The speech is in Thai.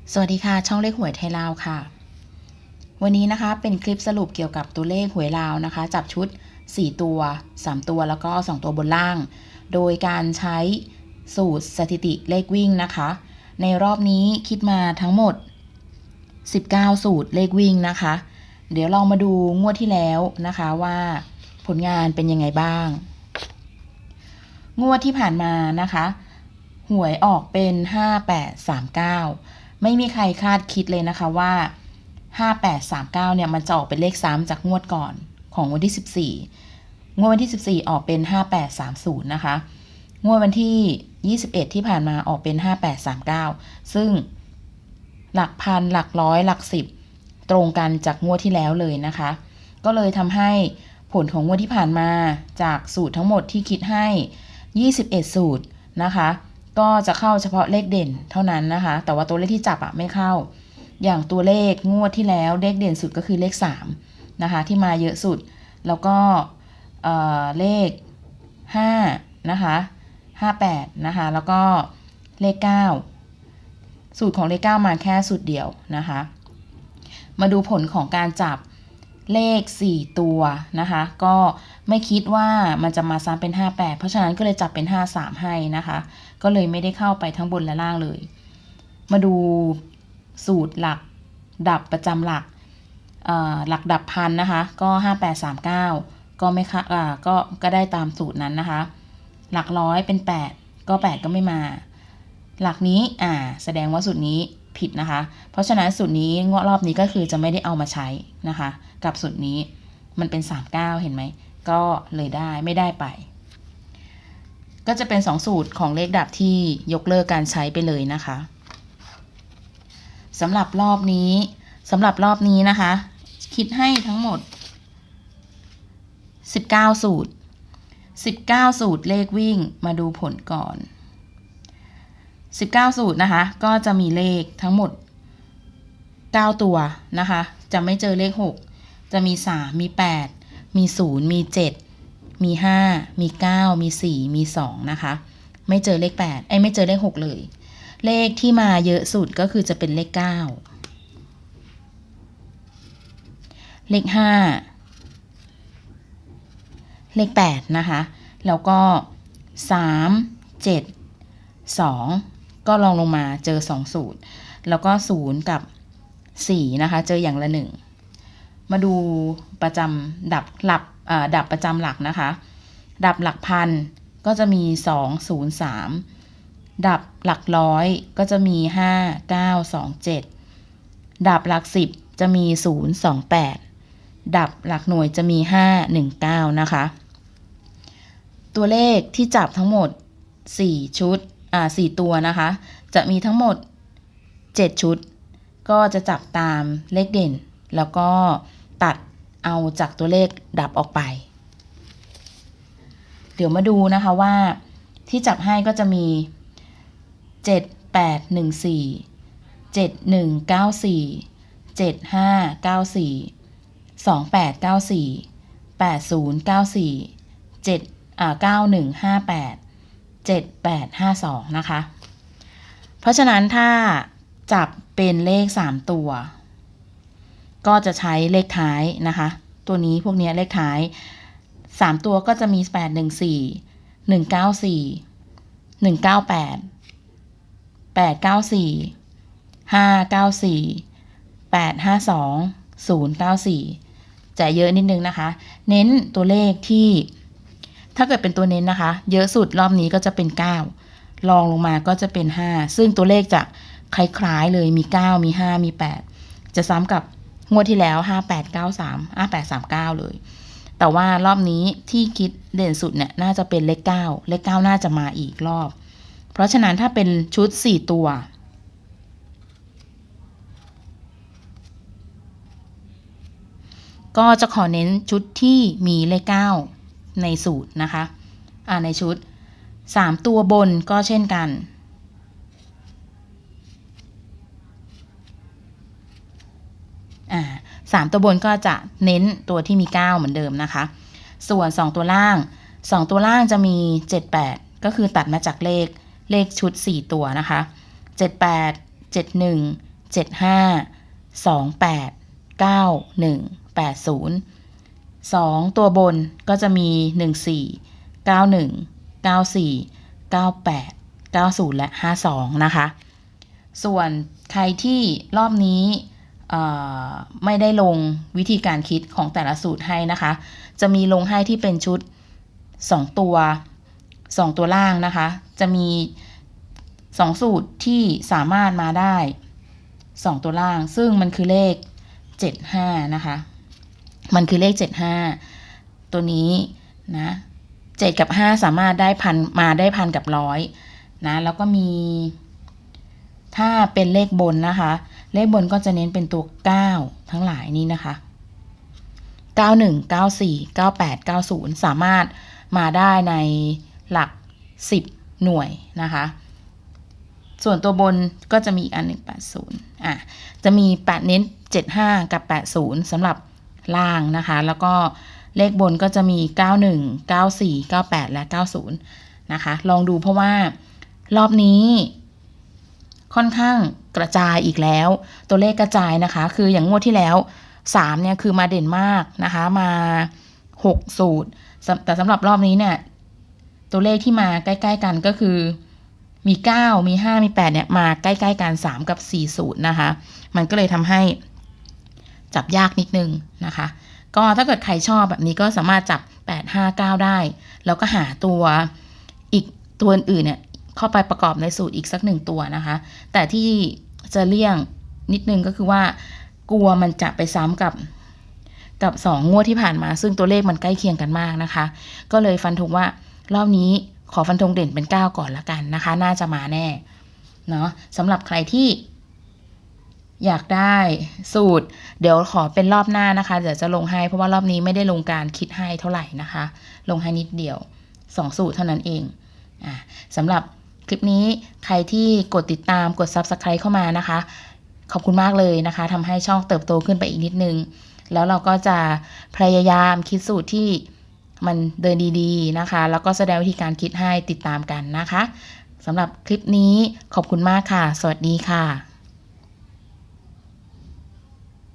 สวัสดีค่ะช่องเลขหวยไทยลาวค่ะวันนี้นะคะเป็นคลิปสรุปเกี่ยวกับตัวเลขหวยลาวนะคะจับชุด4ตัว3ตัวแล้วก็2ตัวบนล่างโดยการใช้สูตรสถิติเลขวิ่งนะคะในรอบนี้คิดมาทั้งหมด19สูตรเลขวิ่งนะคะเดี๋ยวลองมาดูงวดที่แล้วนะคะว่าผลงานเป็นยังไงบ้างงวดที่ผ่านมานะคะหวยออกเป็น5839ไม่มีใครคาดคิดเลยนะคะว่า5839เนี่ยมันจะออกเป็นเลขซ้ำจากงวดก่อนของวันที่14งวดวันที่14ออกเป็น5830นะคะงวดวันที่21ที่ผ่านมาออกเป็น5839ซึ่งหลักพันหลักร้อยหลักสิบตรงกันจากงวดที่แล้วเลยนะคะก็เลยทำให้ผลของงวดที่ผ่านมาจากสูตรทั้งหมดที่คิดให้21สูตรนะคะก็จะเข้าเฉพาะเลขเด่นเท่านั้นนะคะแต่ว่าตัวเลขที่จับไม่เข้าอย่างตัวเลขงวดที่แล้วเลขเด่นสุดก็คือเลข3นะคะที่มาเยอะสุดแล้วก็เลข5นะคะ58นะคะแล้วก็เลข9สูตรของเลข9มาแค่สูตรเดียวนะคะมาดูผลของการจับเลข4ตัวนะคะก็ไม่คิดว่ามันจะมาซ้ำเป็น58เพราะฉะนั้นก็เลยจับเป็น53ให้นะคะก็เลยไม่ได้เข้าไปทั้งบนและล่างเลยมาดูสูตรหลักดับประจำหลักหลักดับพันนะคะก็5839ก็ไม่ค่ะก็ได้ตามสูตรนั้นนะคะหลักร้อยเป็น8ก็8ก็ไม่มาหลักนี้แสดงว่าสูตรนี้ผิดนะคะเพราะฉะนั้นสูตรนี้งวดรอบนี้ก็คือจะไม่ได้เอามาใช้นะคะกับสูตรนี้มันเป็น39เห็นไหมก็เลยได้ไม่ได้ไปก็จะเป็น2สูตรของเลขดับที่ยกเลิกการใช้ไปเลยนะคะสำหรับรอบนี้นะคะคิดให้ทั้งหมด19สูตร19สูตรเลขวิ่งมาดูผลก่อน19สูตรนะคะก็จะมีเลขทั้งหมด9ตัวนะคะจะไม่เจอเลข6จะมี3มี8มี0มี7มี5มี9มี4มี2นะคะไม่เจอเลข8ไม่เจอเลข6เลยเลขที่มาเยอะสุดก็คือจะเป็นเลข9เลข5เลข8นะคะแล้วก็3 7 2ก็ลองลงมาเจอ2สูตรแล้วก็0กับ4นะคะเจออย่างละ1มาดูประจำดับประจำหลักนะคะดับหลักพันก็จะมี2 0 3ดับหลักร้อยก็จะมี5 9 2 7ดับหลัก10จะมี0 2 8ดับหลักหน่วยจะมี5 1 9นะคะตัวเลขที่จับทั้งหมด4ชุด4ตัวนะคะจะมีทั้งหมด7ชุดก็จะจับตามเลขเด่นแล้วก็ตัดเอาจากตัวเลขดับออกไปเดี๋ยวมาดูนะคะว่าที่จับให้ก็จะมี7 8 1 4 7 1 9 4 7 5 9 4 2 8 9 4 8 0 9 4 7 9 1 5 8 7 8 5 2นะคะเพราะฉะนั้นถ้าจับเป็นเลข3ตัวก็จะใช้เลขท้ายนะคะตัวนี้พวกนี้เลขท้าย3ตัวก็จะมี814 194 198 894 594 852 094จะเยอะนิดนึงนะคะเน้นตัวเลขที่ถ้าเกิดเป็นตัวเน้นนะคะเยอะสุดรอบนี้ก็จะเป็น9รองลงมาก็จะเป็น5ซึ่งตัวเลขจะคล้ายๆเลยมี9มี5มี8จะซ้ำกับงวดที่แล้ว5893 5839เลยแต่ว่ารอบนี้ที่คิดเด่นสุดเนี่ยน่าจะเป็นเลข9เลข9น่าจะมาอีกรอบเพราะฉะนั้นถ้าเป็นชุด4ตัวก็จะขอเน้นชุดที่มีเลข9ในสูตรนะคะในชุด3ตัวบนก็เช่นกัน3ตัวบนก็จะเน้นตัวที่มี9เหมือนเดิมนะคะส่วน2ตัวล่างจะมี78ก็คือตัดมาจากเลขชุด4ตัวนะคะ78 71 2ตัวบนก็จะมี14 91 94 98 90และ52นะคะส่วนใครที่รอบนี้ไม่ได้ลงวิธีการคิดของแต่ละสูตรให้นะคะจะมีลงให้ที่เป็นชุด2ตัวล่างนะคะจะมี2สูตรที่สามารถมาได้2ตัวล่างซึ่งมันคือเลข75นะคะมันคือเลข75ตัวนี้นะ7กับ5สามารถได้พันกับ100นะแล้วก็มีถ้าเป็นเลขบนนะคะเลขบนก็จะเน้นเป็นตัว9ทั้งหลายนี้นะคะ91 94 98 90สามารถมาได้ในหลัก10หน่วยนะคะส่วนตัวบนก็จะมีอีกอัน180จะมี8เน้น75กับ80สำหรับล่างนะคะแล้วก็เลขบนก็จะมี91 94 98และ90นะคะลองดูเพราะว่ารอบนี้ค่อนข้างกระจายอีกแล้วตัวเลขกระจายนะคะคืออย่างงวดที่แล้ว3เนี่ยคือมาเด่นมากนะคะมา6สูตรแต่สำหรับรอบนี้เนี่ยตัวเลขที่มาใกล้ๆกันก็คือมี9มี5มี8เนี่ยมาใกล้ๆกัน3กับ4สูตรนะคะมันก็เลยทำให้จับยากนิดนึงนะคะก็ถ้าเกิดใครชอบแบบนี้ก็สามารถจับ8 5 9ได้แล้วก็หาตัวอีกตัวอื่นเนี่ยเข้าไปประกอบในสูตรอีกสัก1ตัวนะคะแต่ที่จะเลี่ยงนิดนึงก็คือว่ากลัวมันจะไปซ้ำกับ2งวดที่ผ่านมาซึ่งตัวเลขมันใกล้เคียงกันมากนะคะก็เลยฟันธงว่ารอบนี้ขอฟันธงเด่นเป็น9ก่อนละกันนะคะน่าจะมาแน่เนาะสำหรับใครที่อยากได้สูตรเดี๋ยวขอเป็นรอบหน้านะคะเดี๋ยวจะลงให้เพราะว่ารอบนี้ไม่ได้ลงการคิดให้เท่าไหร่นะคะลงให้นิดเดียว2สูตรเท่านั้นเองสำหรับคลิปนี้ใครที่กดติดตามกด Subscribe เข้ามานะคะขอบคุณมากเลยนะคะทำให้ช่องเติบโตขึ้นไปอีกนิดนึงแล้วเราก็จะพยายามคิดสูตรที่มันเดินดีๆนะคะแล้วก็แสดงวิธีการคิดให้ติดตามกันนะคะสำหรับคลิปนี้ขอบคุณมากค่ะสวัสดีค่ะ